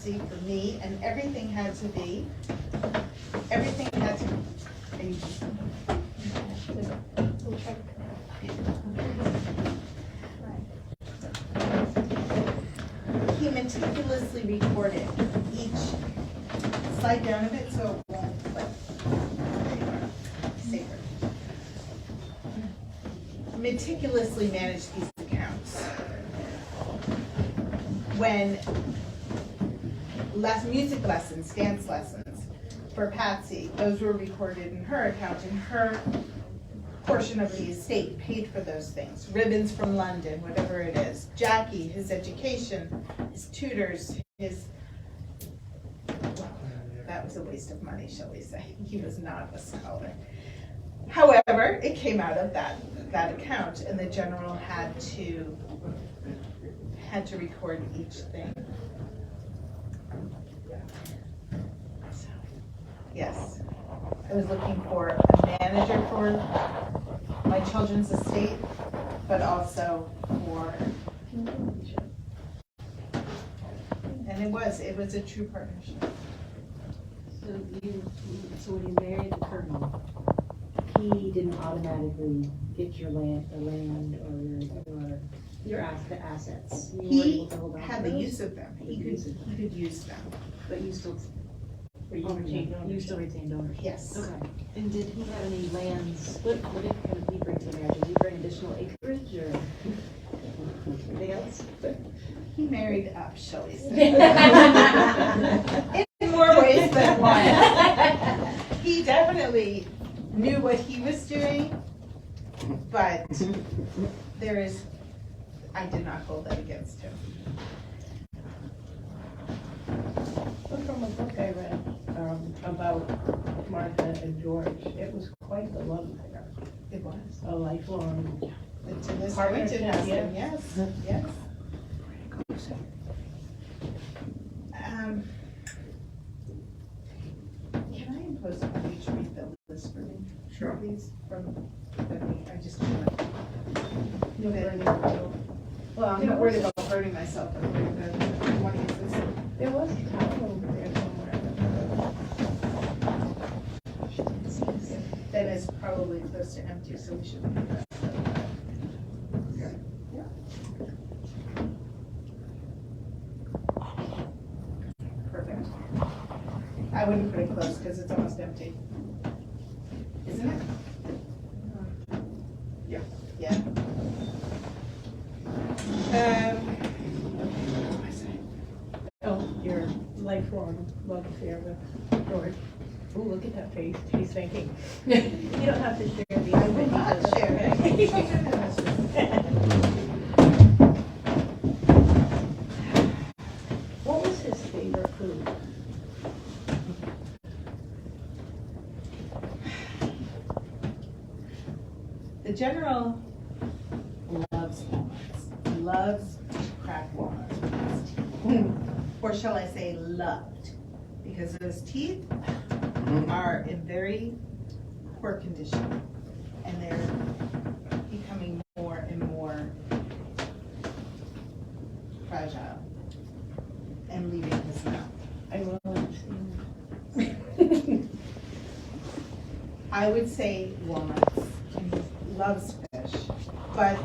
Patsy, for me, and everything had to, he meticulously recorded each, slide down a bit so it won't flip. There you are. Safer. Meticulously managed these accounts. When music lessons, dance lessons for Patsy, those were recorded in her account, and her portion of the estate paid for those things. Ribbons from London, whatever it is. Jackie, his education, his tutors, that was a waste of money, shall we say. He was not a scholar. However, it came out of that account, and the general had to record each thing. So, yes, I was looking for a manager for my children's estate, but also for, and it was a true partnership. So when you married the colonel, he didn't automatically get your land or your assets. He had the use of them. He could use them. But you still retained ownership. Yes. Okay. And did he have any lands? What did he bring to the marriage? Did he bring additional acreage or anything else? He married up, shall we say? In more ways than one. He definitely knew what he was doing, but I did not hold that against him. From a book I read about Martha and George, it was quite the love affair. It was. A lifelong To this point, partnership, it has been, yes, yes. Can I impose on you to read the list for me? Sure. Please, I just can't. No burning. Well, I'm not worried about burning myself, I'm worried about one of these. There was a towel over there somewhere. That is probably close to empty, so we should leave that. Yeah. Perfect. I wouldn't put it close because it's almost empty. Isn't it? Yeah. Yeah. Oh, your lifelong love affair with George. Oh, look at that face. He's thinking. You don't have to share the. I will not share it. What was his favorite food? The general loves walnuts. He loves to crack walnuts with his teeth. Or shall I say loved, because those teeth are in very poor condition, and they're becoming more and more fragile and leaving his mouth. I will understand. I would say walnuts, and he loves fish, but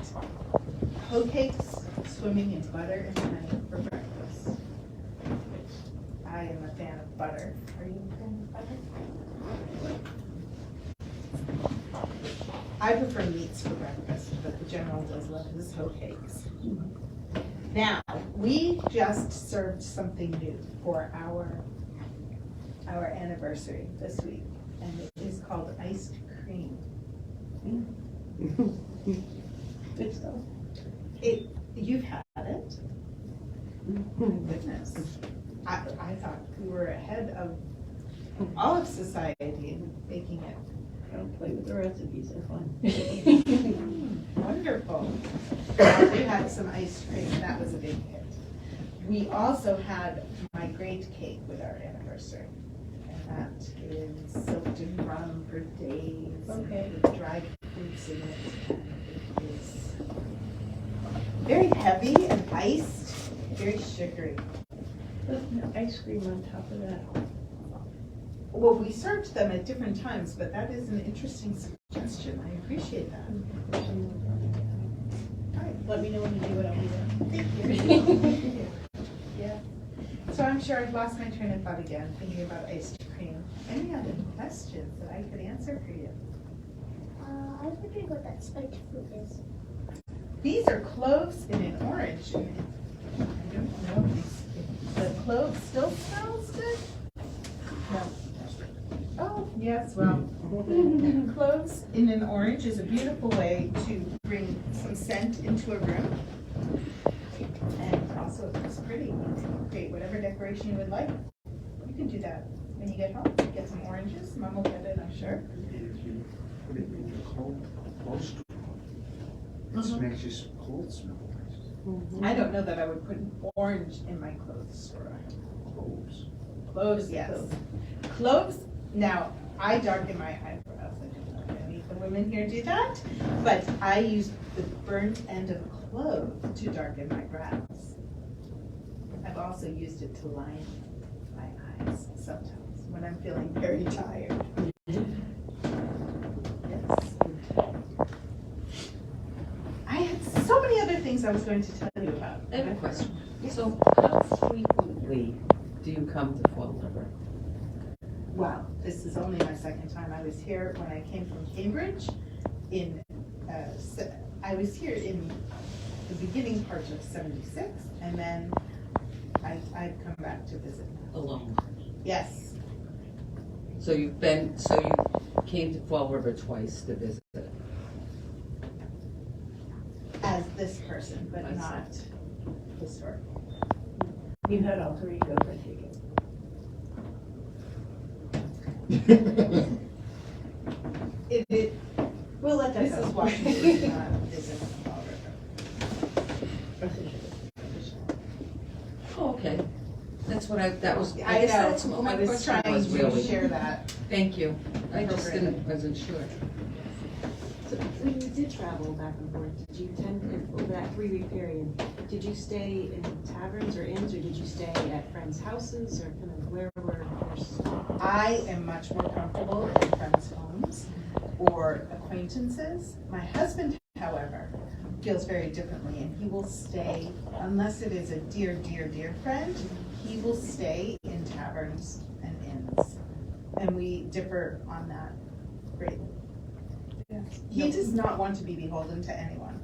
hoe cakes swimming in butter and honey for breakfast. I am a fan of butter. Are you a fan of butter? I prefer meats for breakfast, but the general does love his hoe cakes. Now, we just served something new for our anniversary this week, and it is called iced cream. Good stuff. You've had it? My goodness. I thought we were ahead of all of society in making it. Don't play with the recipes, they're fun. Wonderful. We had some ice cream, and that was a big hit. We also had my great cake with our anniversary, and that is soaked in rum for days. Okay. With dried fruits in it, and it is very heavy and iced, very sugary. With ice cream on top of that. Well, we served them at different times, but that is an interesting suggestion. I appreciate that. All right, let me know when you do it, I'll be there. Thank you. Yeah. So I'm sure I've lost my train of thought again, thinking about ice cream. Any other questions that I could answer for you? I was wondering what that spiked fruit is. These are cloves in an orange. I don't know if the clove still smells good. No. Oh, yes, well, cloves in an orange is a beautiful way to bring some scent into a room. And also it looks pretty. You can create whatever decoration you would like. You can do that when you get home. Get some oranges. Mom will get it, I'm sure. Put it in your clothes. This makes your clothes smell nice. I don't know that I would put an orange in my clothes store. Clothes. Cloves, yes. Cloves, now, I darken my eyebrows. I don't know if any of the women here do that, but I use the burnt end of a clove to darken my brows. I've also used it to line my eyes sometimes when I'm feeling very tired. Yes. I had so many other things I was going to tell you about. I have a question. So how frequently do you come to Fall River? Wow, this is only my second time. I was here when I came from Cambridge I was here in the beginning part of '76, and then I've come back to visit. Alone? Yes, So you came to Fall River twice to visit? as this person, but I see. not historic. You had alter ego, I take it. We'll let this is why we visit Fall River. Oh, okay. That's what that was, I guess know, that's what my I was question trying was to really. share that. Thank you. I just wasn't sure. So when you did travel back and forth, did you tend, over that 3-week period, did you stay in taverns or inns, or did you stay at friends' houses, or kind of where were your stops? I am much more comfortable in friends' homes or acquaintances. My husband, however, feels very differently, and he will stay, unless it is a dear, dear, dear friend, he will stay in taverns and inns. And we differ on that greatly. He does not want to be beholden to anyone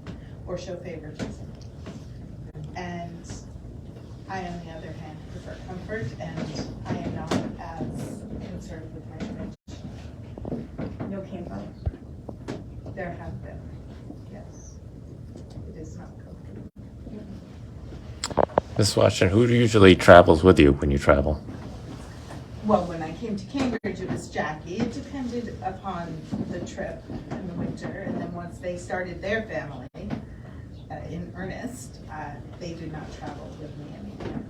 or show favoritism. And I, on the other hand, prefer comfort, and I am not as concerned with my image. No campouts. There have been, yes. It is not comfortable. Ms. Washington, who usually travels with you when you travel? Well, when I came to Cambridge, it was Jackie. It depended upon the trip in the winter, and then once they started their family in earnest, they did not travel with me anymore.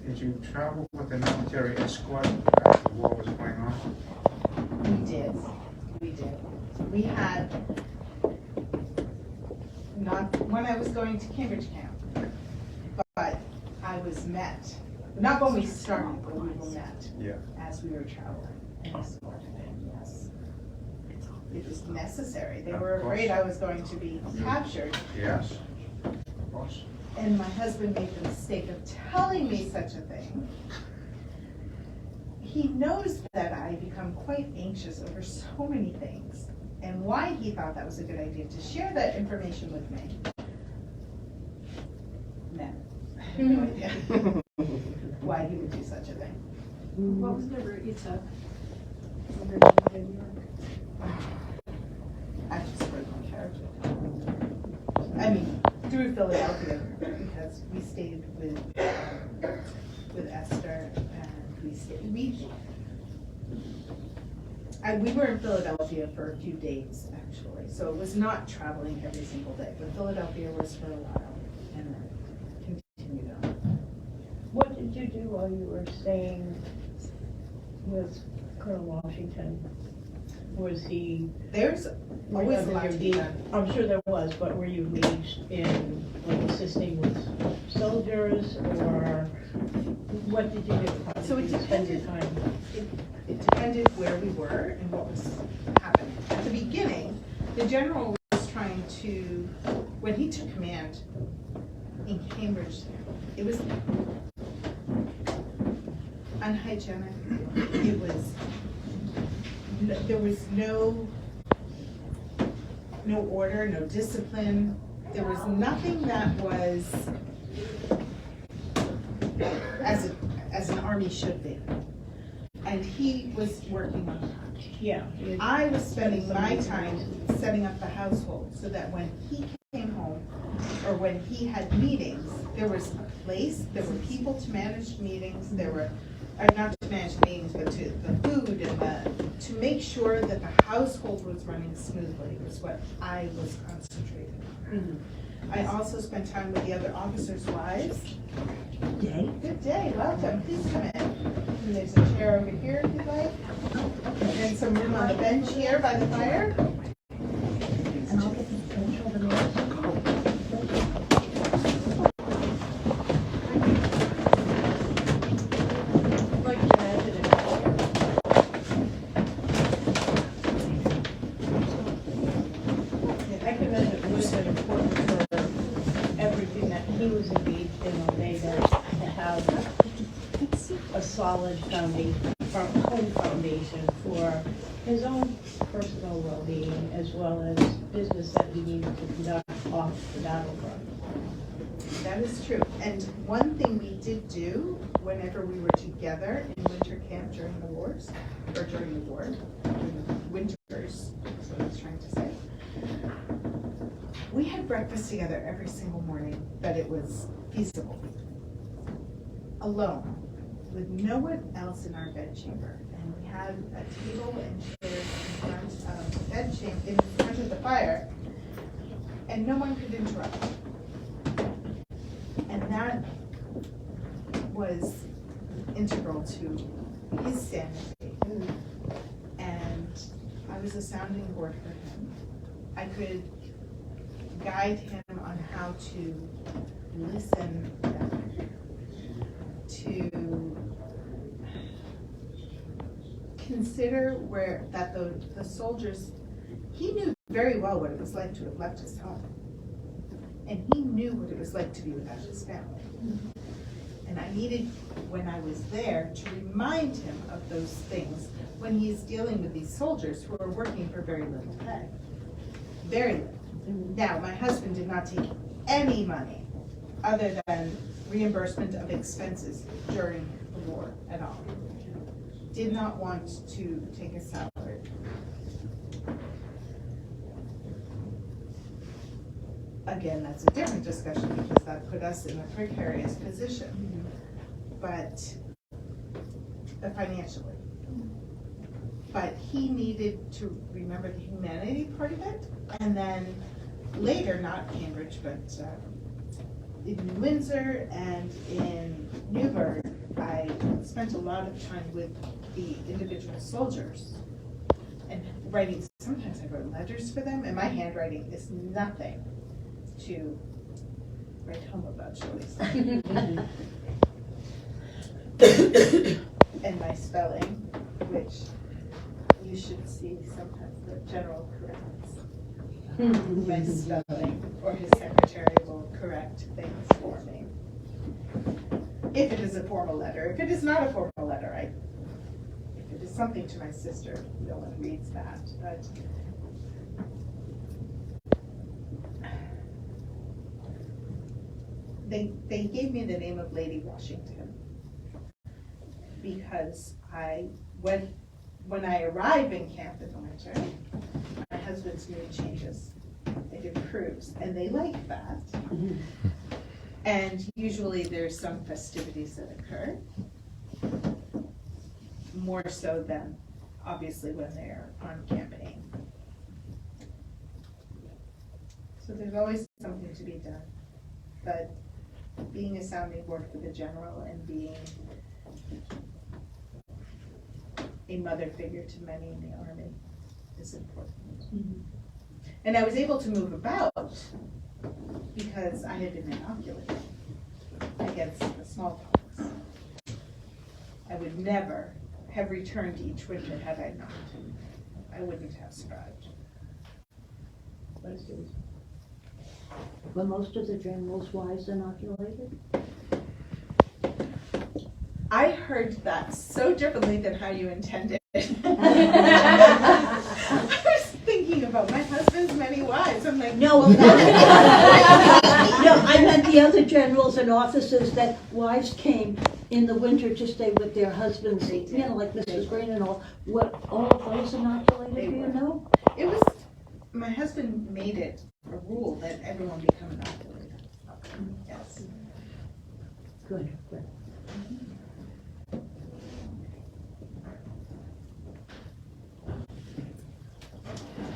Did you travel with a military escort after the war was going on? We did. We did. We had, not when I was going to Cambridge camp, but I was met, not when we started, but we were met Yeah. as we were traveling and escorted in, yes. It was necessary. They were afraid I was going to be captured, Yes. Of course. and my husband made the mistake of telling me such a thing. He knows that I become quite anxious over so many things, and why he thought that was a good idea to share that information with me. No, I have no idea why he would do such a thing. What was the route you took from Virginia to New York? I just broke my character. I mean, through Philadelphia, because we stayed with Esther, and we were in Philadelphia for a few days, actually, so it was not traveling every single day, but Philadelphia was for a while, and then continued on. What did you do while you were staying with Colonel Washington? Was he? There's always a lot to be done. I'm sure there was, but were you engaged in like assisting with soldiers, or what did you do? How So did it you spend your depended. time? It depended where we were and what was happening. At the beginning, the general was trying to, when he took command in Cambridge, it was unhygienic. It was, there was no order, no discipline. There was nothing that was as an army should be. And he was working on that. Yeah. I was spending my time setting up the household so that when he came home or when he had meetings, there was a place, there were people to manage meetings, there were, not to manage meetings, but to the food and to make sure that the household was running smoothly was what I was concentrating on. Mhm. I also spent time with the other officers' wives. Good day. Good day, welcome, please come in. And there's a chair over here if you'd like. And some room on the bench here by the fire. And I'll get the bench over there. Like imagine it. I can imagine it would have been important for everything that he was engaged in all day to have a solid foundation, or home foundation for his own personal well-being as well as business that he needed to conduct off the battlefront. That is true. And one thing we did do whenever we were together in winter camp during the wars, or during the war, during the winters, that's what I was trying to say. We had breakfast together every single morning that it was feasible. Alone, with no one else in our bedchamber. And we had a table and chairs in front of the bedchamber, in front of the fire, and no one could interrupt. And that was integral to his sanity. And I was a sounding board for him. I could guide him on how to listen better, to consider that the soldiers, he knew very well what it was like to have left his home. And he knew what it was like to be without his family. And I needed, when I was there, to remind him of those things when he's dealing with these soldiers who are working for very little pay. Very little. Now, my husband did not take any money other than reimbursement of expenses during the war at all. Did not want to take a salary. Again, that's a different discussion because that put us in a precarious position, but financially. But he needed to remember the humanity part of it, and then later, not Cambridge, but in Windsor and in Newburgh, I spent a lot of time with the individual soldiers and writing. Sometimes I wrote letters for them, and my handwriting is nothing to write home about, shall we say. And my spelling, which you should see sometimes the general corrects my spelling, or his secretary will correct things for me. If it is a formal letter. If it is not a formal letter, if it is something to my sister, no one reads that. But they gave me the name of Lady Washington because when I arrive in camp in the winter, my husband's mood changes. It improves, and they like that. And usually there's some festivities that occur, more so than obviously when they're on campaign. So there's always something to be done. But being a sounding board for the general and being a mother figure to many in the Army is important. And I was able to move about because I had been inoculated against the smallpox. I would never have returned each winter had I not. I wouldn't have survived. Were most of the generals' wives inoculated? I heard that so differently than how you intended. I was thinking about my husband's many wives. I'm like, No, no, I meant the other generals and officers that wives came in the winter to stay with their husbands, you know, like Mrs. Green and all. What, all of those inoculated, do you know? it was, my husband made it a rule that everyone become inoculated. Yes. Good, good.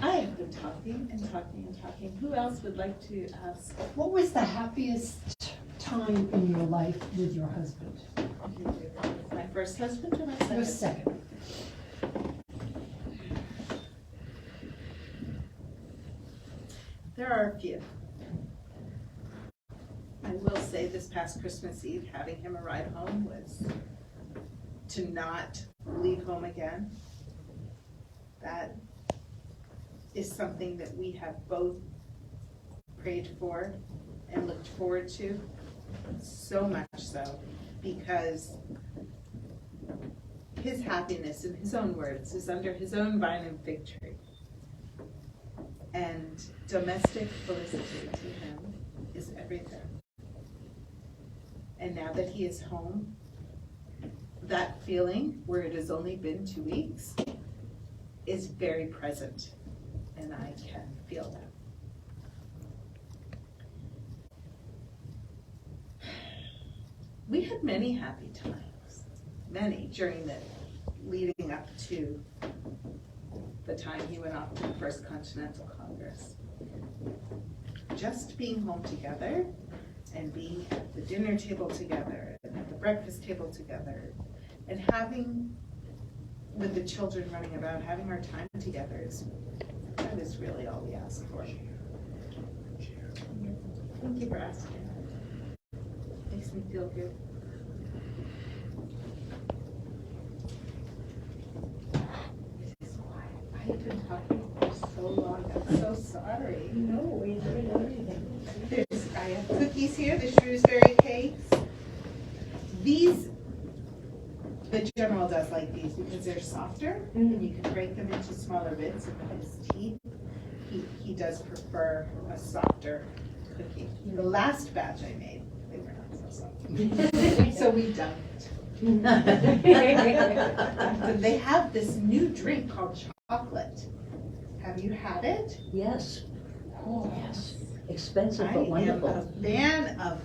I have been talking and talking and talking. Who else would like to ask? What was the happiest time in your life with your husband? My first husband or my Your second? second. There are a few. I will say this past Christmas Eve, having him a ride home was to not leave home again. That is something that we have both prayed for and looked forward to, so much so, because his happiness, in his own words, is under his own vine and fig tree. And domestic felicity to him is everything. And now that he is home, that feeling, where it has only been 2 weeks, is very present, and I can feel that. We had many happy times, many, during the leading up to the time he went off to the First Continental Congress. Just being home together and being at the dinner table together and at the breakfast table together and having, with the children running about, having our time together that is really all we ask for. Thank you for asking. Makes me feel good. I've been talking for so long. I'm so sorry. No, we enjoyed everything. I have cookies here, the Shrewsbury cakes. These, the general does like these because they're softer and you can break them into smaller bits. And with his teeth, he does prefer a softer cookie. The last batch I made, they were not so soft. So we dumped. They have this new drink called chocolate. Have you had it? Yes. Oh, yes. Expensive I but am a wonderful. fan of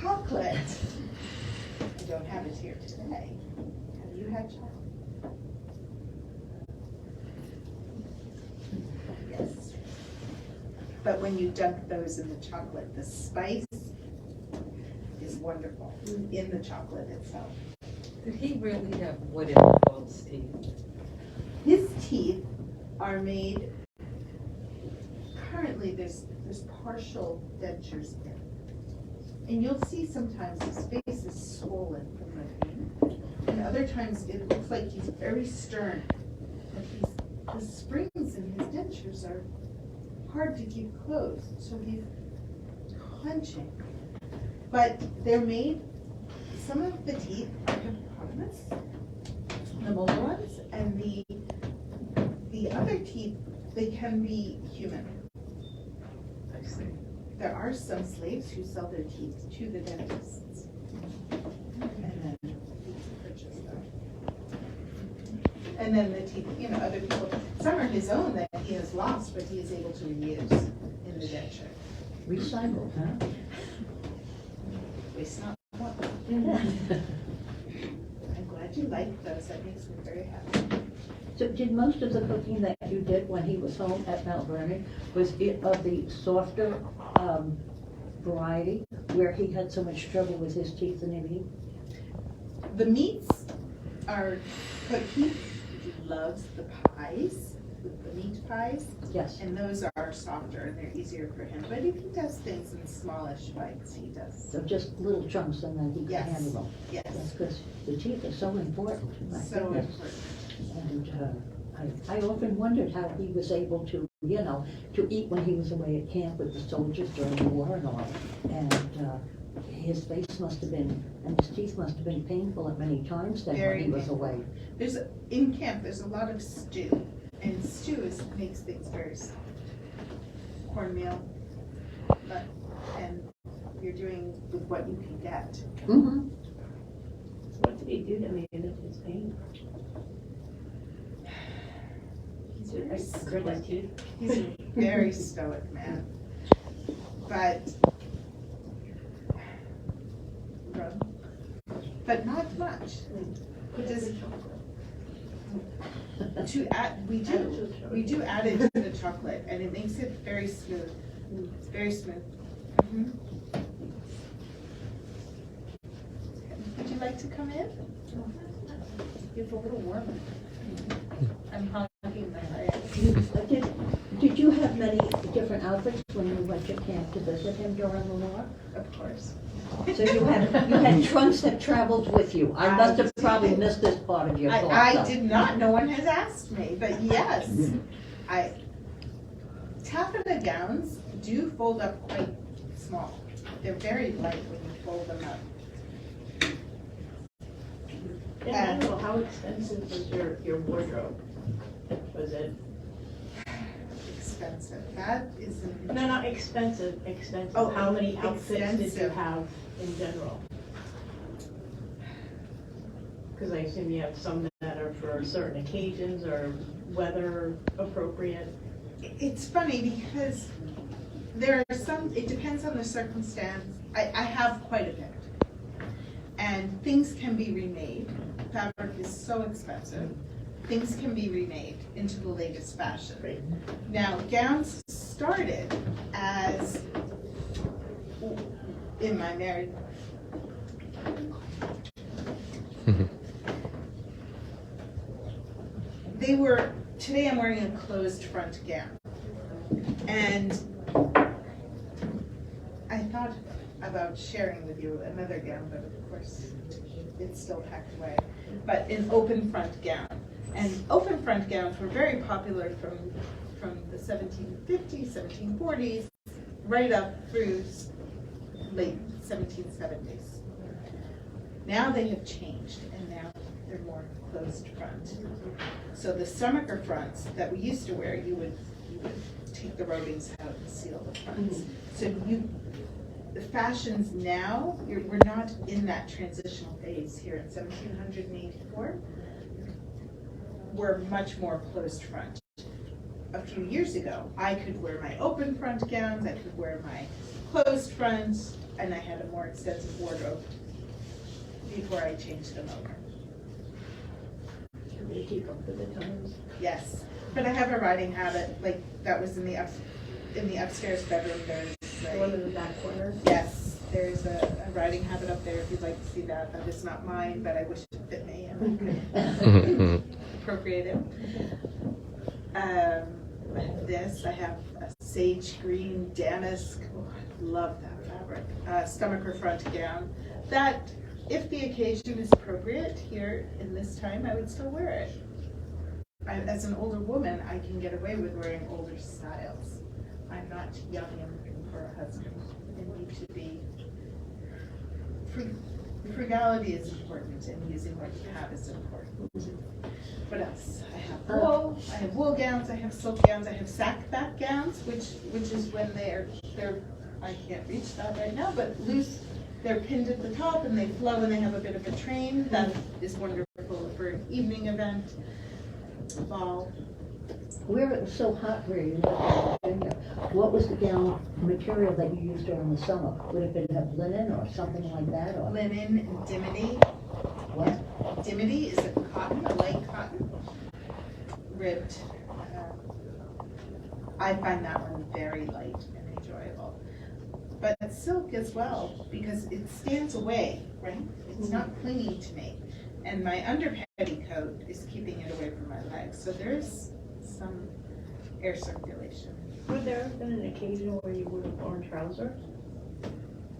chocolate. I don't have it here today. Have you had chocolate? Yes. But when you dunk those in the chocolate, the spice is wonderful in the chocolate itself. Did he really have wooden false teeth? His teeth are made, currently there's partial dentures in. And you'll see sometimes his face is swollen from the pain. And other times it looks like he's very stern. But the springs in his dentures are hard to keep closed, so he's clenching. But they're made, some of the teeth are hippopotamus, the molar ones, and the other teeth, they can be human. I see. There are some slaves who sell their teeth to the dentists. And then purchase them. And then the teeth, other people, some are his own that he has lost, but he is able to reuse in the denture. Recycled, huh? Waste not one. I'm glad you like those. That makes me very happy. So did most of the cooking that you did when he was home at Mount Vernon, was it of the softer variety where he had so much trouble with his teeth and everything? The meats are cooked. He loves the pies with the meat pies, Yes. and those are softer and they're easier for him. But if he does things in smallish bites, he does. So just little chunks and then he can Yes. handle them. Yes, Because the teeth are so important. My so goodness. important. And I often wondered how he was able to, to eat when he was away at camp with the soldiers during the war and all. And his face must have been, and his teeth must have been painful at many times then when Very he was painful. away. In camp, there's a lot of stew, and stew makes things very cornmeal, and you're doing with what you can get. Mm-hmm. What did he do to manage his pain? He's very Grit his stoic. teeth? He's a very stoic man, but not much. He just we do add it to the chocolate, and it makes it very smooth. It's very smooth. Mhm. Would you like to come in? It's a little warmer. I'm honking my fire. Did you have many different outfits when you went to camp to visit him during the war? Of course. So you had trunks that traveled with you. I must have probably missed this part of your thought. I though. did not, no one has asked me, but yes. Taffeta gowns do fold up quite small. They're very light when you fold them up. In general, how expensive was your wardrobe? Was it? Expensive, that isn't. No, not expensive, expensive. Oh, How many outfits did you extensive. have in general? Because I assume you have some that are for certain occasions or weather appropriate. It's funny because there are some, it depends on the circumstance. I have quite a bit. And things can be remade. Fabric is so expensive. Things can be remade into the latest fashion. Right. Now, gowns started as, in my married, today I'm wearing a closed front gown. And I thought about sharing with you another gown, but of course it's still packed away. But an open front gown. And open front gowns were very popular from the 1750s, 1740s, right up through late 1770s. Now they have changed, and now they're more closed front. So the stomacher fronts that we used to wear, you would take the rovings out and seal the fronts. So the fashions now, we're not in that transitional phase here in 1784. We're much more closed front. A few years ago, I could wear my open front gowns, I could wear my closed fronts, and I had a more extensive wardrobe before I changed them over. Can they keep up with the times? Yes, but I have a riding habit, like that was in the upstairs bedroom. There's The one in the back corner? yes, there's a riding habit up there. If you'd like to see that, that is not mine, but I wish it fit me and I could appropriate it. I have a sage green damask. Oh, I love that fabric. Stomacher front gown. That, if the occasion is appropriate here in this time, I would still wear it. As an older woman, I can get away with wearing older styles. I'm not young and looking for a husband. I need to be. Frugality is important, and using what you have is important. What else? I have wool gowns, I have silk gowns, I have sack back gowns, which is when they're I can't reach that right now, but loose. They're pinned at the top and they flow and they have a bit of a train. That is wonderful for an evening event, ball. Where it was so hot where you lived in Virginia, what was the gown material that you used during the summer? Would it have been linen or something like that, or Linen and dimity. what? Dimity is a cotton, a light cotton, ribbed. I find that one very light and enjoyable. But silk as well, because it stands away, right? It's not clinging to me. And my under petticoat is keeping it away from my legs. So there's some air circulation. Would there have been an occasion where you would have worn trousers?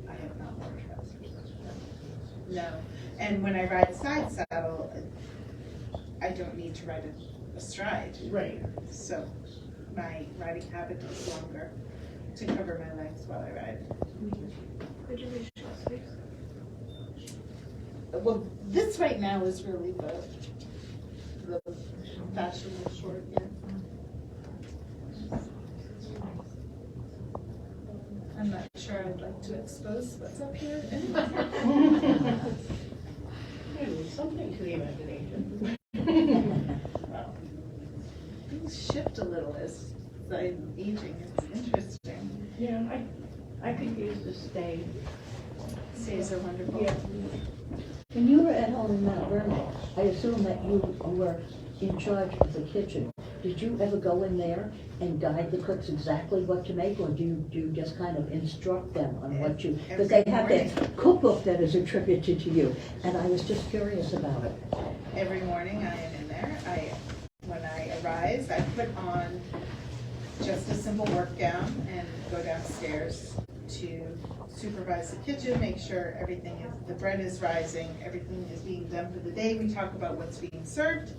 I have not worn trousers. No, and when I ride side saddle, I don't need to ride astride. Right. So my riding habit is longer to cover my legs while I ride. Could you be short sleeves? Well, this right now is really the fashionable short, yeah. I'm not sure I'd like to expose what's up here. Maybe something to the imagination. Things shift a little as I'm aging, it's interesting. Yeah, I could use to stay. Stays are wonderful. Yeah. When you were at home in Mount Vernon, I assume that you were in charge of the kitchen. Did you ever go in there and guide the cooks exactly what to make, or do you just kind of instruct them on what you, because they have that cookbook that is attributed to you, and I was just curious about it. Every morning I am in there. When I arise, I put on just a simple work gown and go downstairs to supervise the kitchen, make sure the bread is rising, everything is being done for the day. We talk about what's being served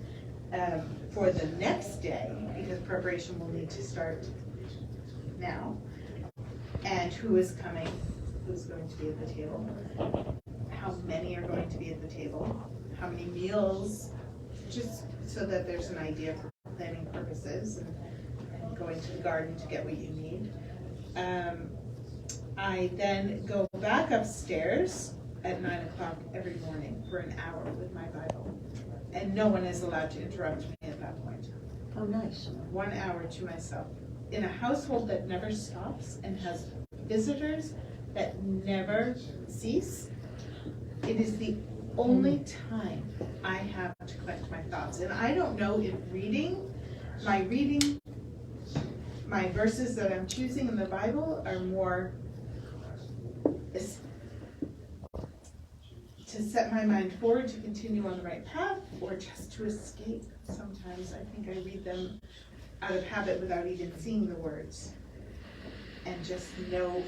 for the next day, because preparation will need to start now. And who is coming, who's going to be at the table, how many are going to be at the table, how many meals, just so that there's an idea for planning purposes and going to the garden to get what you need. I then go back upstairs at 9 o'clock every morning for an hour with my Bible. And no one is allowed to interrupt me at that point. Oh, nice. 1 hour to myself. In a household that never stops and has visitors that never cease, it is the only time I have to collect my thoughts. And I don't know if my verses that I'm choosing in the Bible are more to set my mind forward to continue on the right path, or just to escape. Sometimes I think I read them out of habit without even seeing the words, and just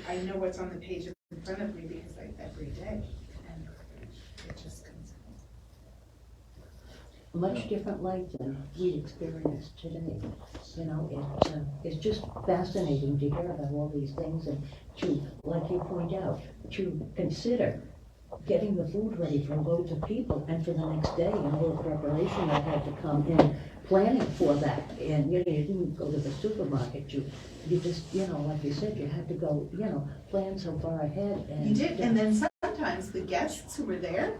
I know what's on the page in front of me because every day, and it just comes out. A much different life than we experienced today. You know, it's just fascinating to hear about all these things, and to, like you point out, to consider getting the food ready for loads of people and for the next day, and all the preparation that had to come in, planning for that. And you didn't go to the supermarket, you just, like you said, you had to go, plan so far ahead. And You did, and then sometimes the guests who were there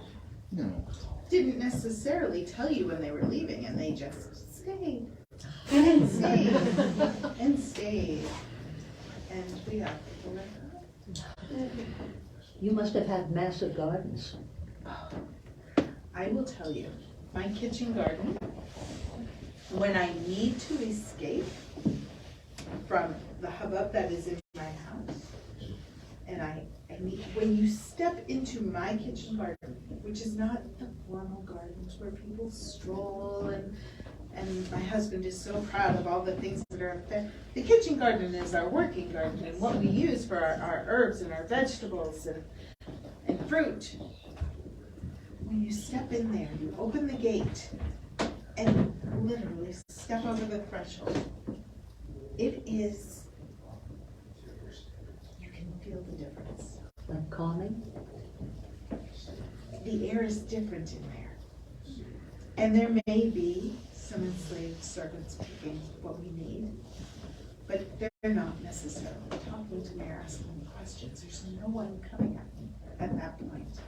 didn't necessarily tell you when they were leaving, and they just stayed and stayed and stayed. And we have people like that. You must have had massive gardens. I will tell you, my kitchen garden, when I need to escape from the hubbub that is in my house, and when you step into my kitchen garden, which is not the formal gardens where people stroll, and my husband is so proud of all the things that are up there. The kitchen garden is our working garden, and what we use for our herbs and our vegetables and fruit. When you step in there, you open the gate and literally step over the threshold. It is, you can feel the difference. Like calming? The air is different in there. And there may be some enslaved servants picking what we need, but they're not necessarily talking to me or asking me questions. There's no one coming at me at that point.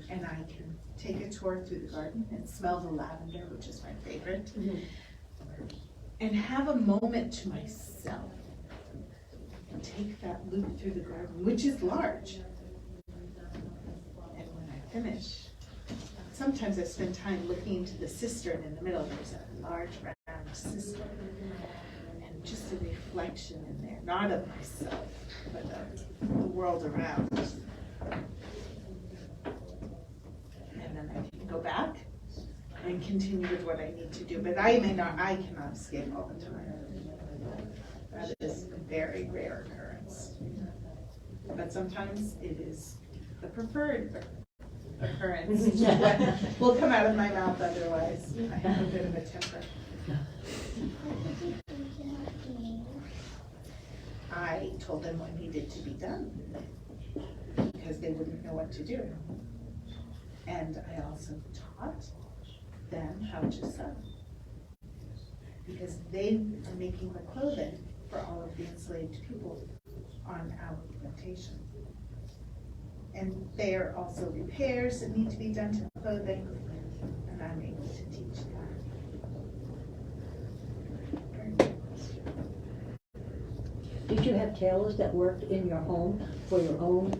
And I can take a tour through the garden and smell the lavender, which is my favorite, and have a moment to myself and take that loop through the garden, which is large. And when I finish, sometimes I spend time looking into the cistern in the middle. There's a large round cistern, and just a reflection in there, not of myself, but of the world around. And then I can go back and continue with what I need to do, but I cannot escape all the time. That is a very rare occurrence. But sometimes it is the preferred occurrence. What will come out of my mouth otherwise. I have a bit of a temper. I told them what needed to be done because they wouldn't know what to do. And I also taught them how to sew because they are making the clothing for all of the enslaved people on our plantation. And there are also repairs that need to be done to clothing, and I'm able to teach that. Very good question. Did you have tailors that worked in your home for your own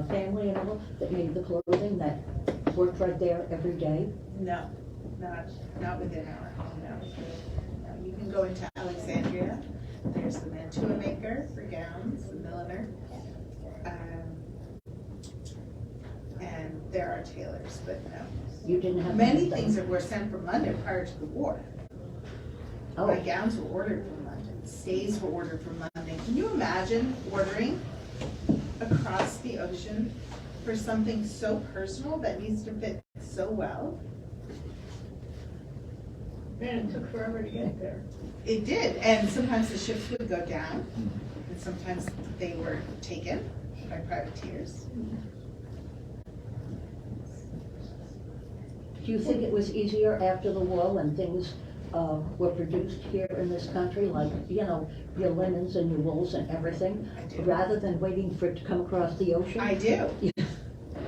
family and all, that made the clothing, that worked right there every day? No, not within our home, no. No, you can go into Alexandria, there's the mantua maker for gowns, the milliner. And there are tailors, but no. You didn't have Many them? things that were sent from London prior to the war. Oh. My gowns were ordered from London, stays were ordered from London. Can you imagine ordering across the ocean for something so personal that needs to fit so well? And it took forever to get there. It did, and sometimes the ships would go down, and sometimes they were taken by privateers. Do you think it was easier after the war when things were produced here in this country, like, you know, your linens and your wools and everything, I do. rather than waiting for it to come across the ocean? I do. Yeah.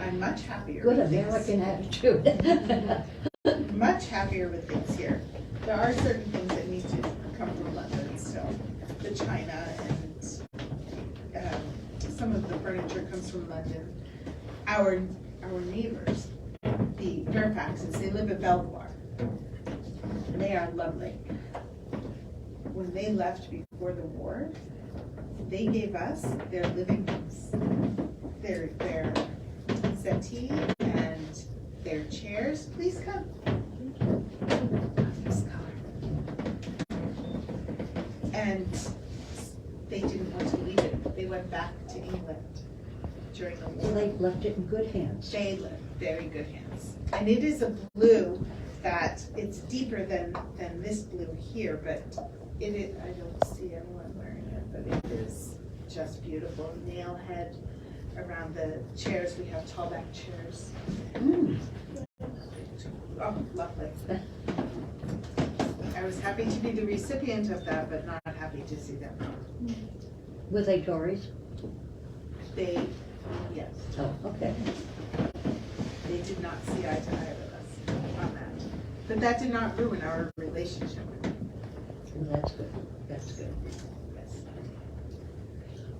I'm much happier Good with American attitude. things. Much happier with things here. There are certain things that need to come from London still. The china and some of the furniture comes from London. Our neighbors, the Fairfaxes, they live in Belvoir. And they are lovely. When they left before the war, they gave us their living rooms, their settee and their chairs. Please come. This color. And they didn't want to leave it. They went back to England during the So war. they left it in good hands. They live very good hands. And it is a blue that it's deeper than this blue here, but it is, I don't see anyone wearing it, but it is just beautiful. Nail head around the chairs. We have tall back chairs. Oh, lovely. I was happy to be the recipient of that, but not happy to see them. Were they Tories? They, yes. Oh, okay. They did not see eye to eye with us on that. But that did not ruin our relationship with them. Well, that's good. That's good. Yes.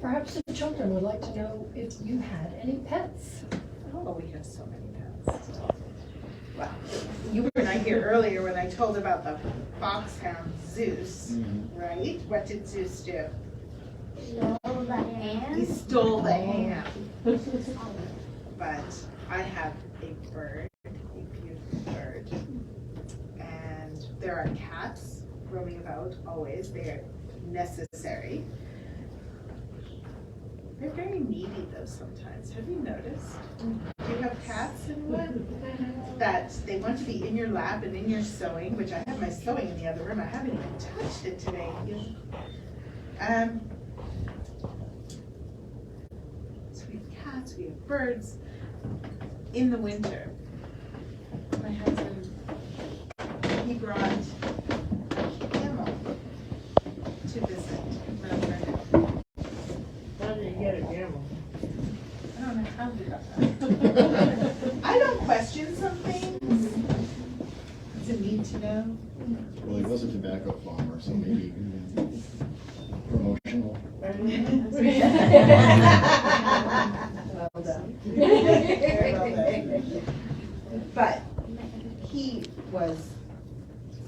Perhaps the children would like to know if you had any pets. Oh, we have so many pets. Wow. You were not here earlier when I told about the foxhound Zeus, right? What did Zeus do? Stole the hand. He stole the ham. But I have a bird, a beautiful bird. And there are cats roaming about always. They are necessary. They're very needy though sometimes. Have you noticed? Do you have cats in wood? That they want to be in your lap and in your sewing, which I have my sewing in the other room. I haven't even touched it today. So we have cats, we have birds. In the winter, my husband, he brought a camel to visit Mount Vernon. How did you get a camel? I don't know how we got that. I don't question some things. It's a need to know. Well, he was a tobacco farmer, so maybe promotional. Well done. Very well done. But he was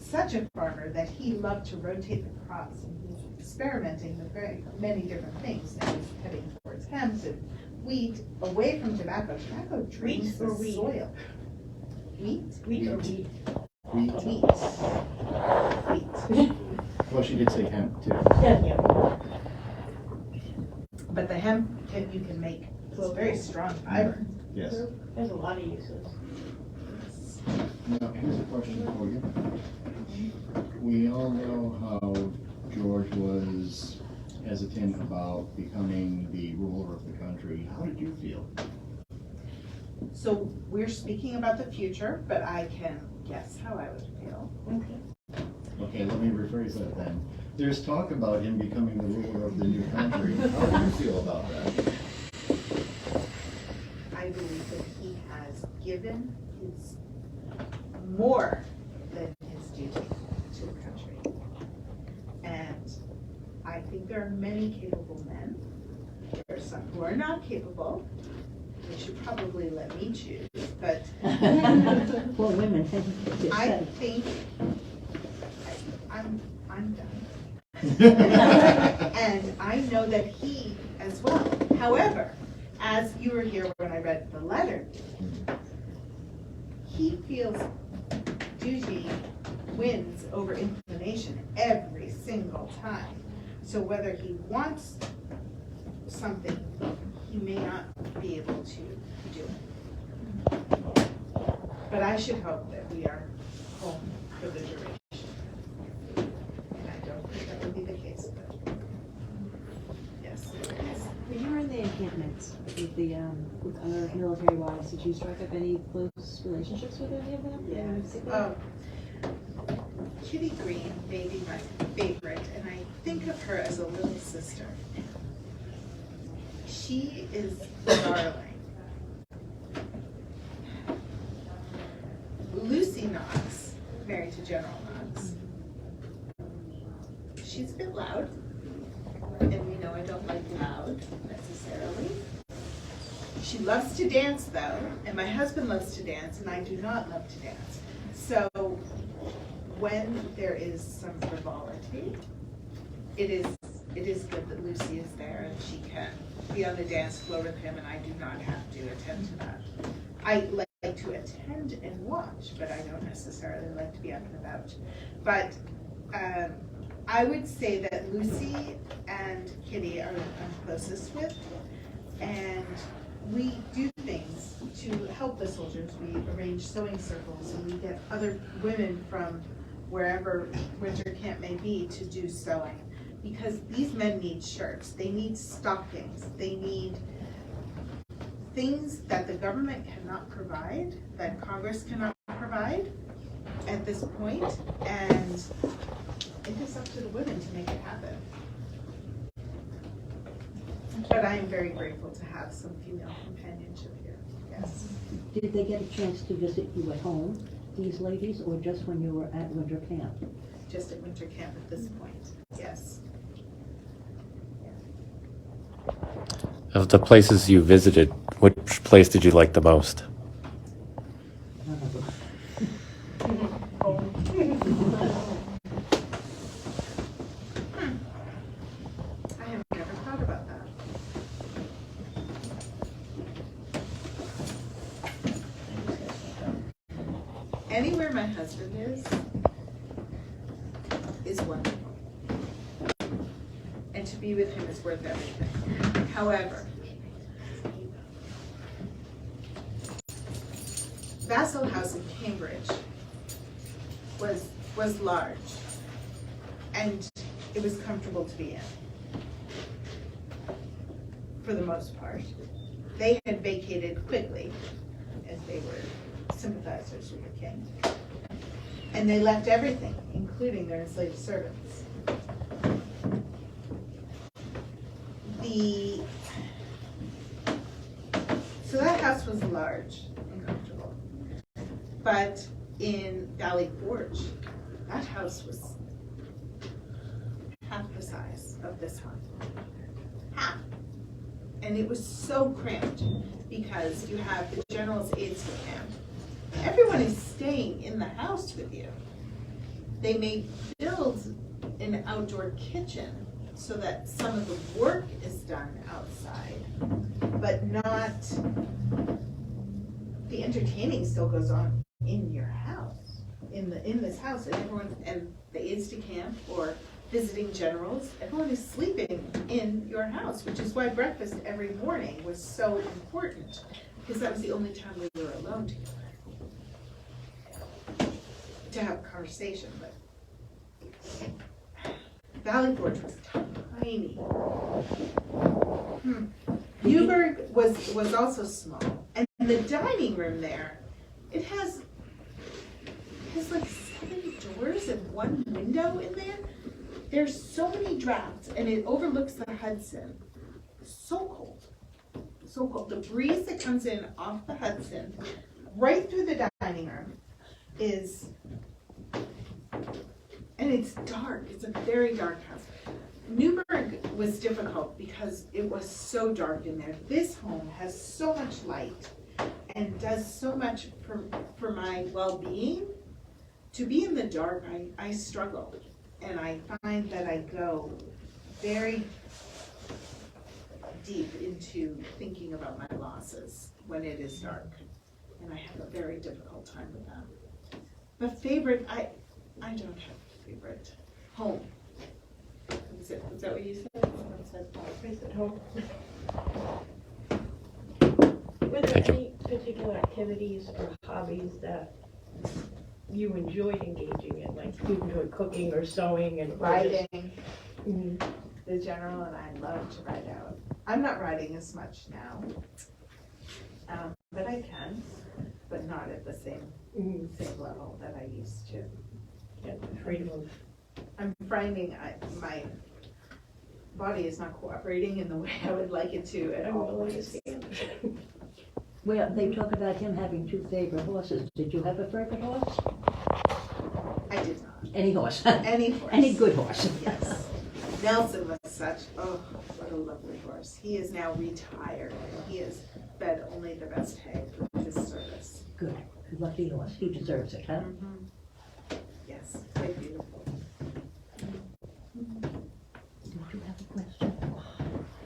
such a farmer that he loved to rotate the crops, and he was experimenting with very many different things. Now he's heading towards hemp and wheat, away from tobacco. Tobacco drains the soil. Wheat? Wheat or wheat? Wheat. Wheat. Wheat. Well, she did say hemp too. Yeah. But the hemp, you can make, it's very strong fiber. Yes. There's a lot of uses. Now, here's a question for you. We all know how George was hesitant about becoming the ruler of the country. How did you feel? So we're speaking about the future, but I can guess how I would feel. Okay, let me rephrase that then. There's talk about him becoming the ruler of the new country. How do you feel about that? I believe that he has given his more than his duty to the country. And I think there are many capable men. There are some who are not capable. They should probably let me choose, but Well, women, I think I'm done. And I know that he as well. However, as you were here when I read the letter, he feels duty wins over inclination every single time. So whether he wants something, he may not be able to do it. But I should hope that we are home for the duration. And I don't think that would be the case, but yes. When you were in the encampments with the with other military wives, did you strike up any close relationships with any of them? Yeah. In particular? Kitty Green may be my favorite, and I think of her as a little sister. She is darling. Lucy Knox, married to General Knox. She's a bit loud, and we know I don't like loud necessarily. She loves to dance though, and my husband loves to dance, and I do not love to dance. So when there is some frivolity, it is good that Lucy is there and she can be on the dance floor with him, and I do not have to attend to that. I like to attend and watch, but I don't necessarily like to be up and about. But I would say that Lucy and Kitty are I'm closest with, and we do things to help the soldiers. We arrange sewing circles, and we get other women from wherever winter camp may be to do sewing. Because these men need shirts, they need stockings, they need things that the government cannot provide, that Congress cannot provide at this point, and it is up to the women to make it happen. But I am very grateful to have some female companionship here, yes. Did they get a chance to visit you at home, these ladies, or just when you were at winter camp? Just at winter camp at this point, yes. Of the places you visited, which place did you like the most? I have never thought about that. Anywhere my husband is wonderful. And to be with him is worth everything. However, Vassal House in Cambridge was large, and it was comfortable to be in, for the most part. They had vacated quickly, as they were sympathizers with the king, and they left everything, including their enslaved servants. So that house was large and comfortable. But in Valley Forge, that house was half the size of this one. Half. And it was so cramped because you have the general's aides de camp. Everyone is staying in the house with you. They may build an outdoor kitchen so that some of the work is done outside, but not, the entertaining still goes on in your house, in this house, and everyone, and the aides de camp or visiting generals, everyone is sleeping in your house, which is why breakfast every morning was so important, because that was the only time we were alone together to have a conversation. But Valley Forge was tiny. Newburgh was also small, and the dining room there, it has like 7 doors and 1 window in there. There's so many drafts, and it overlooks the Hudson. So cold, so cold. The breeze that comes in off the Hudson, right through the dining room, and it's dark. It's a very dark house. Newburgh was difficult because it was so dark in there. This home has so much light and does so much for my well-being. To be in the dark, I struggle, and I find that I go very deep into thinking about my losses when it is dark, and I have a very difficult time with that. But favorite, I don't have a favorite. Home. Was that what you said? Someone said place at home. Were there any particular activities or hobbies that you enjoyed engaging in? Like you enjoyed cooking or sewing and Riding. The general and I love to ride out. I'm not riding as much now, but I can, but not at the same level that I used to. Yeah, freedom of. I'm finding my body is not cooperating in the way I would like it to at all. Well, they talk about him having 2 favorite horses. Did you have a favorite horse? I did not. Any horse? Any horse. Any good horse? Yes. Nelson was such, what a lovely horse. He is now retired, and he is fed only the best hay for his service. Good. Lucky horse. He deserves it, huh? Yes, quite beautiful. Don't you have a question?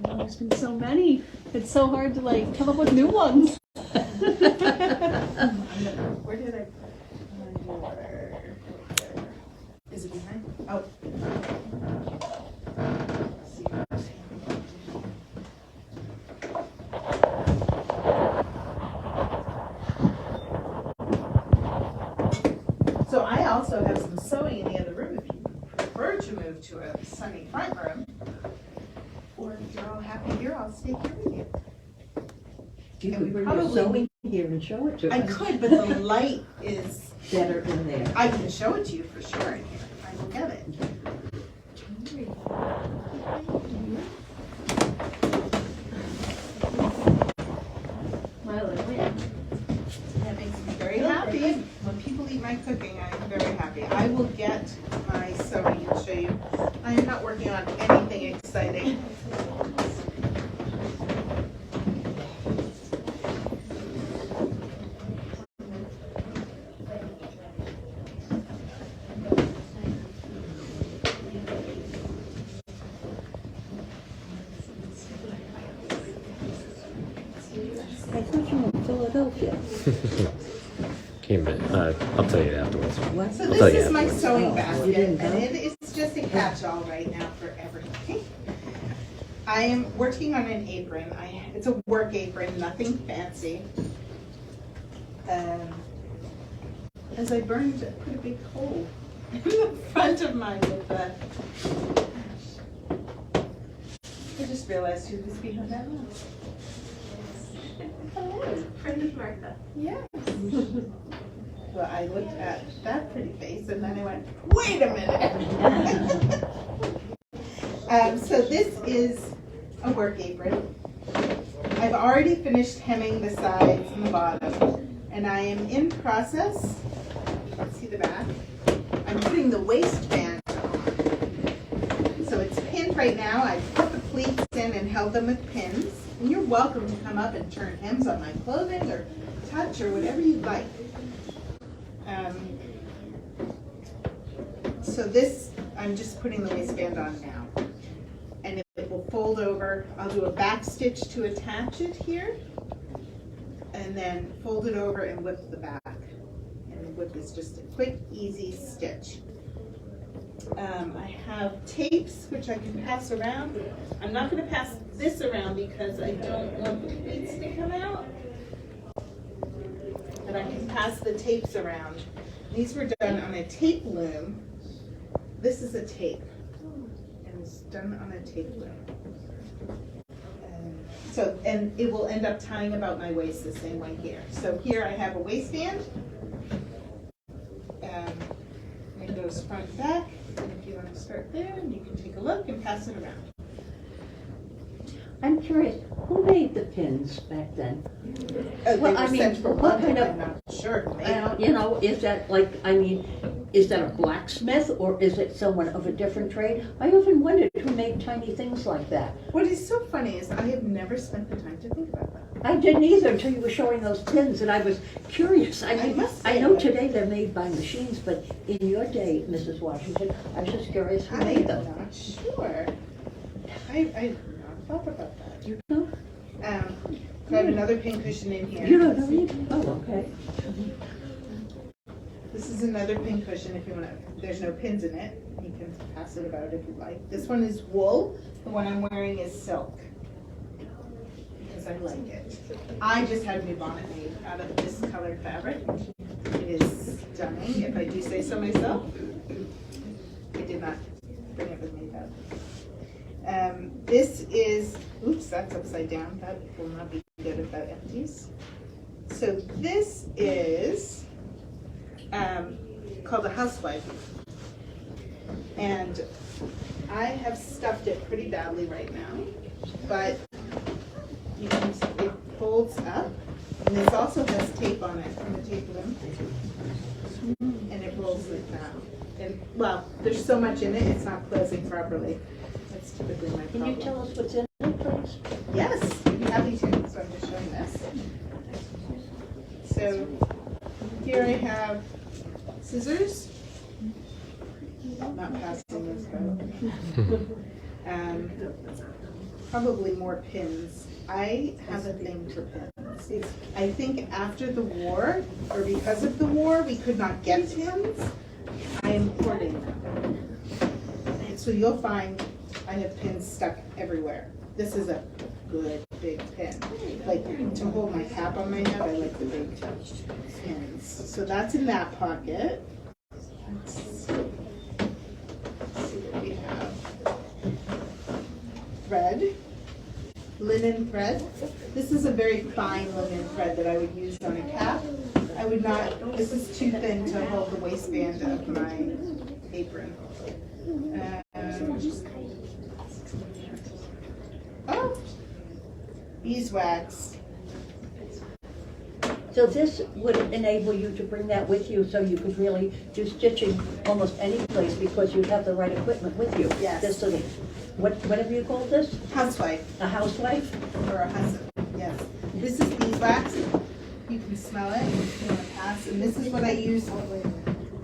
Well, there's been so many. It's so hard to come up with new ones. Where did I put my water? Is it behind? Oh. So I also have some sewing in the other room if you prefer to move to a sunny front room. Or if you're all happy here, I'll stay here with you. You And could we bring your probably- sewing here and show it to us. I could, but the light is, Better in there. I can show it to you for sure in here. I will get it. That makes me very happy. When people eat my cooking, I am very happy. I will get my sewing and show you. I am not working on anything exciting. I thought you were in Philadelphia. I'll tell you afterwards. What? So I'll tell this you is my afterwards. sewing Oh, basket, you didn't and know? it is just a catch-all right now for everything. I am working on an apron. It's a work apron, nothing fancy. As I burned, I put a big hole in the front of mine with the. I just realized who was behind that one. Hello, friend of Martha. Yes. Well, I looked at that pretty face and then I went, wait a minute. So this is a work apron. I've already finished hemming the sides and the bottom, and I am in process. You can see the back. I'm putting the waistband on. So it's pinned right now. I've put the pleats in and held them with pins. And you're welcome to come up and turn hems on my clothing or touch or whatever you'd like. So this, I'm just putting the waistband on now. And it will fold over. I'll do a back stitch to attach it here. And then fold it over and whip the back. And the whip is just a quick, easy stitch. I have tapes which I can pass around. I'm not gonna pass this around because I don't want the pleats to come out. But I can pass the tapes around. These were done on a tape loom. This is a tape. And it's done on a tape loom. And it will end up tying about my waist the same way here. So here I have a waistband. It goes front and back. And if you want to start there, you can take a look and pass it around. I'm curious, who made the pins back then? They Well, were I mean, sent from what London, kind of- I'm not sure. who made them. You know, is that like, I mean, is that a blacksmith or is it someone of a different trade? I often wondered who made tiny things like that. What is so funny is I have never spent the time to think about that. I didn't either until you were showing those pins, and I was curious. I mean, must I say know that- today they're made by machines, but in your day, Mrs. Washington, I was just curious who I made am them. not sure. I've not thought about that. You know? I have another pin cushion in here. You don't know either? Oh, okay. This is another pin cushion if you want to, there's no pins in it. You can pass it about if you like. This one is wool. The one I'm wearing is silk. Because I like it. I just had a new bonnet made out of this colored fabric. It is stunning, if I do say so myself. I did not bring it with me though. This is, oops, that's upside down. That will not be good if that empties. So this is called a housewife. And I have stuffed it pretty badly right now, but you can, it folds up. And this also has tape on it from the tape loom. And it rolls like that. And well, there's so much in it, it's not closing properly. That's typically my problem. Can you tell us what's in it, please? Yes, I'd be happy to. So I'm just showing this. So here I have scissors. Not passing this though. Probably more pins. I have a thing for pins. I think after the war, or because of the war, we could not get pins. I am hoarding them. And so you'll find I have pins stuck everywhere. This is a good big pin. Like to hold my cap on my head, I like the big pins. So that's in that pocket. Let's see what we have. Thread, linen thread. This is a very fine linen thread that I would use on a cap. I would not, this is too thin to hold the waistband of my apron. Oh, beeswax. So this would enable you to bring that with you so you could really do stitching almost any place because you have the right equipment with you. Yes. This little, whatever you call this? Housewife. A housewife? Or a husband, yes. This is beeswax. You can smell it if you want to pass. And this is what I use.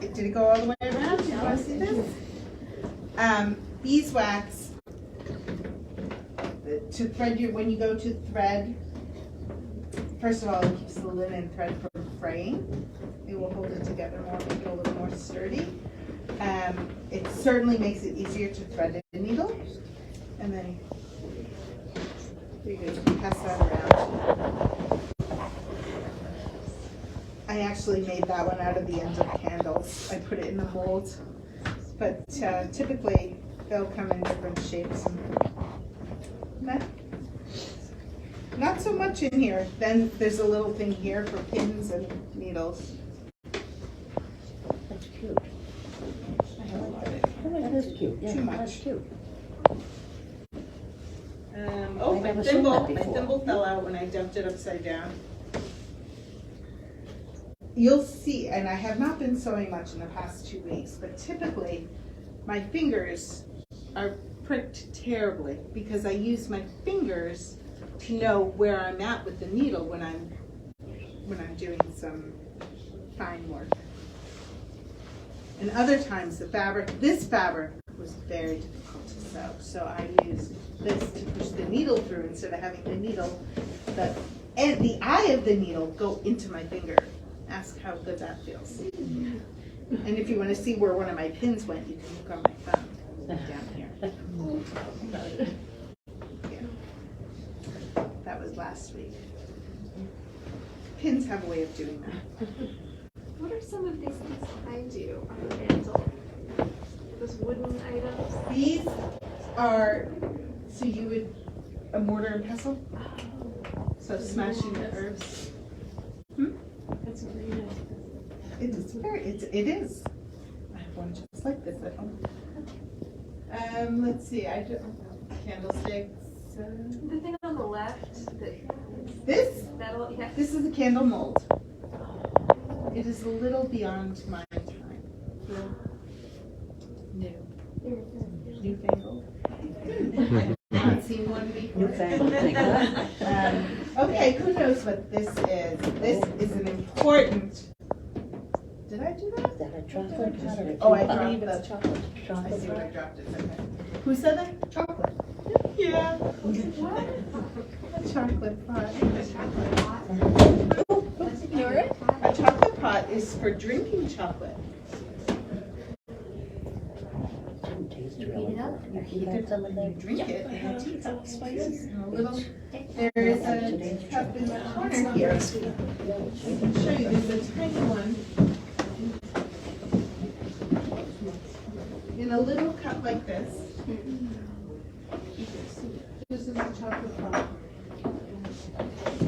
Did it go all the way around? You want to see this? Beeswax. To thread your, when you go to thread, first of all, it keeps the linen thread from fraying. It will hold it together more, make it a little more sturdy. It certainly makes it easier to thread a needle. And then you can pass that around. I actually made that one out of the ends of candles. I put it in the mold. But typically, they'll come in different shapes. Not so much in here. Then there's a little thing here for pins and needles. That's cute. I love it. That is cute. Yeah, Too much. That's cute. Oh, I've my never seen that thimble. My before. thimble fell out when I dumped it upside down. You'll see, and I have not been sewing much in the past 2 weeks, but typically my fingers are pricked terribly because I use my fingers to know where I'm at with the needle when I'm doing some fine work. And other times the fabric, this fabric was very difficult to sew, so I used this to push the needle through instead of having the needle, and the eye of the needle go into my finger. Ask how good that feels. And if you want to see where one of my pins went, you can look on my thumb down here. Yeah. That was last week. Pins have a way of doing that. What are some of these things behind you on the mantle? Those wooden items? These are, so you would, a mortar and pestle? So smashing the herbs. That's really nice. It is. I have one just like this at home. Let's see, I do candlesticks. The thing on the left, This? metal, yeah. This is a candle mold. It is a little beyond my time. New. Newfangled. I've not seen one before. Newfangled, thank God. Okay, who knows what this is? This is an important. Did I do that? Is that a chocolate pot or a Oh, I tea pot? dropped the chocolate. I Chocolate see what I pot? dropped it. Okay. Who said that? Chocolate. Yeah. What? A chocolate pot. A chocolate pot is for drinking chocolate. Didn't taste really Heat it up. good. You had some of that? Drink it in a teacup. Spices and a little. There is a cup in the corner here. I can show you. There's a tiny one. In a little cup like this. This is a chocolate pot.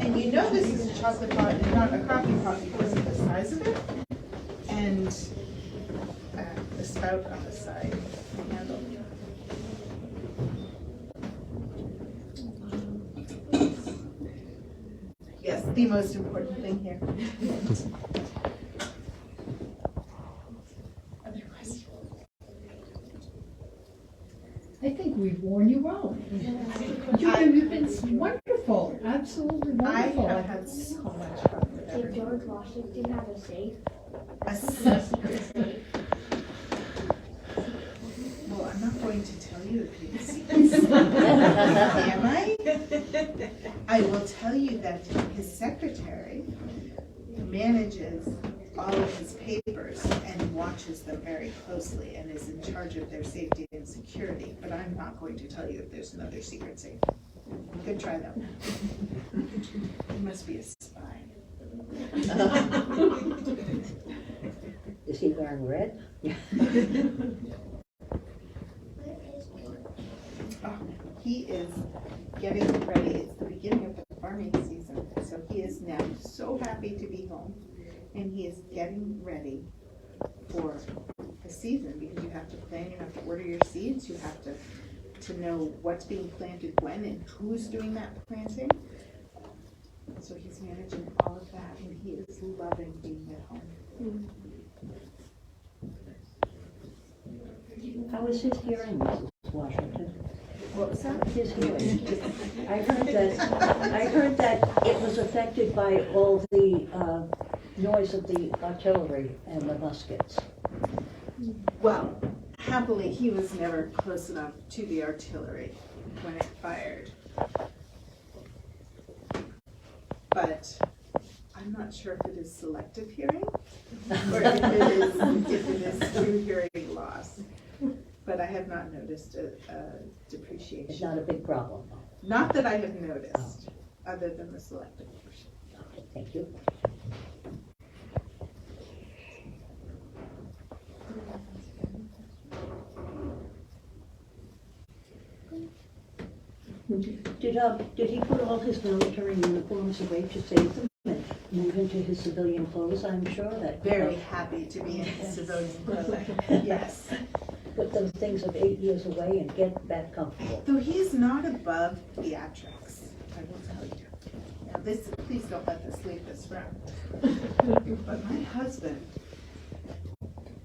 And you know this is a chocolate pot and not a coffee pot because of the size of it. And the spout on the side, the handle. Yes, the most important thing here. Other questions? I think we've worn you out. You've been wonderful, absolutely I wonderful. have had so much fun with Did everything. George Washington have a safe? A secret. Well, I'm not going to tell you if you see. Am I? I will tell you that his secretary manages all of his papers and watches them very closely and is in charge of their safety and security, but I'm not going to tell you if there's another secret safe. Good try though. You must be a spy. Is he wearing red? Oh, he is getting ready. It's the beginning of the farming season, so he is now so happy to be home. And he is getting ready for the season because you have to plan, you have to order your seeds, you have to know what's being planted when and who's doing that planting. So he's managing all of that and he is loving being at home. How is his hearing, Mrs. Washington? What was that? His hearing. I heard that it was affected by all the noise of the artillery and the muskets. Well, happily, he was never close enough to the artillery when it fired. But I'm not sure if it is selective hearing or if it is true hearing loss. But I have not noticed a depreciation. It's not a big problem. Not that I have noticed, other than the selective portion. Okay, thank you. Did he put all his military uniforms away to save them and move into his civilian clothes? I'm sure that. Very happy to be in his civilian clothing, yes. Put those things of 8 years away and get back comfortable. Though he's not above theatrics, I will tell you. Now this, please don't let this leave this room. But my husband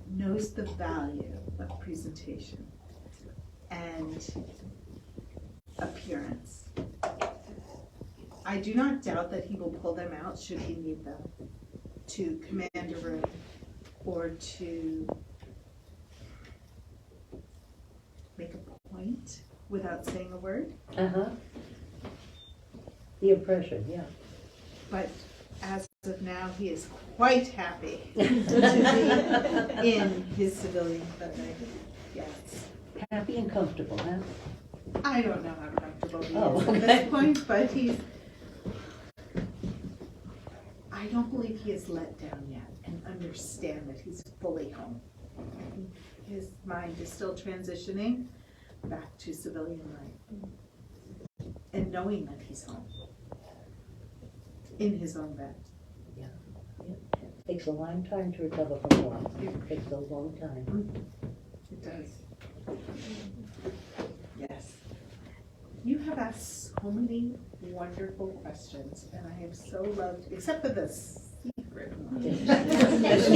knows the value of presentation and appearance. I do not doubt that he will pull them out should he need them to command a room or to make a point without saying a word. Uh-huh. The impression, yeah. But as of now, he is quite happy to be in his civilian clothing. Yes. Happy and comfortable, huh? I don't know how comfortable he Oh, is at okay. this point, but I don't believe he is let down yet and understand that he's fully home. His mind is still transitioning back to civilian life and knowing that he's home in his own bed. Takes a long time to recover from war. It takes a long time. It does. Yes. You have asked so many wonderful questions, and I have so loved, except for the secret one. He has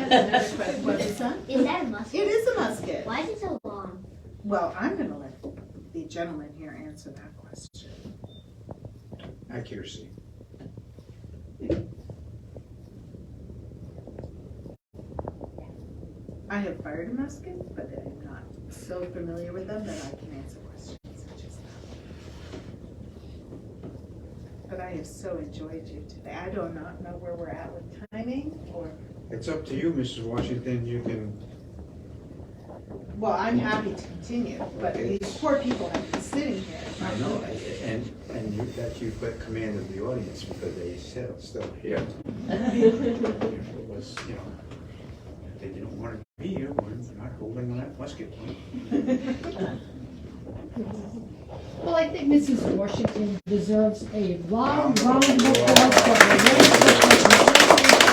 another question. What is that? Is that a musket? It is a musket. Why is it so long? Well, I'm gonna let the gentleman here answer that question. Accuracy. I have fired a musket, but I'm not so familiar with them that I can answer questions such as that. But I have so enjoyed you today. I do not know where we're at with timing or, It's up to you, Mrs. Washington, you can, well, I'm happy to continue, but these poor people have been sitting here. I know, and you, that you've got command of the audience because they still here. If it was, you know, if they didn't want to be here, we're not holding that musket. Well, I think Mrs. Washington deserves a long round of applause for her leadership.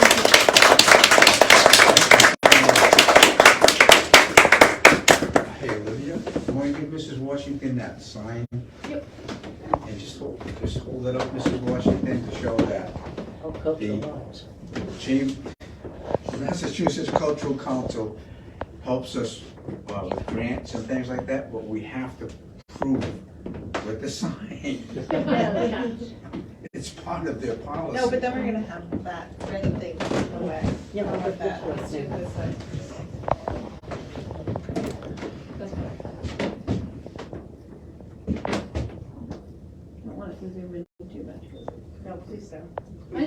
Hey, Olivia, you want to give Mrs. Washington that sign? Yep. And just hold it up, Mrs. Washington, to show that Oh, cultural The- arts. the Massachusetts Cultural Council helps us with grants and things like that, but we have to prove with the sign. It's part of their policy. No, but then we're gonna have that red thing in the way. Yeah, How we'll about put that? this Let's do one. this one. I don't want it to zoom in too much. No, please don't. I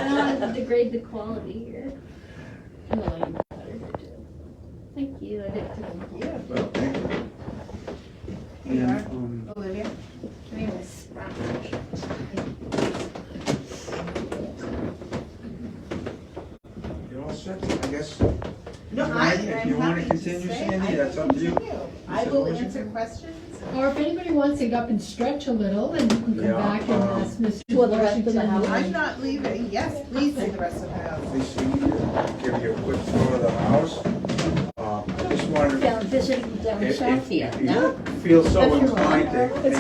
don't want to degrade the quality here. And the lighting better too. Thank you. I did too. Yeah. Well, thank you. You And, are, Olivia? Anyways. You're all set, I guess. No, If you I'm want to happy continue, stay. Sandy, I that's will up to you. continue. I Mrs. will Washington? answer questions. Or if anybody wants to get up and stretch a little, and you can come Yeah, back and ask Mrs. For the rest of the Washington. house. I'm not leaving. Yes, please see the rest of the house. Lisa, give you a quick tour of the house. I just wanted, Down visiting down if south here, you no? feel so inclined to. It's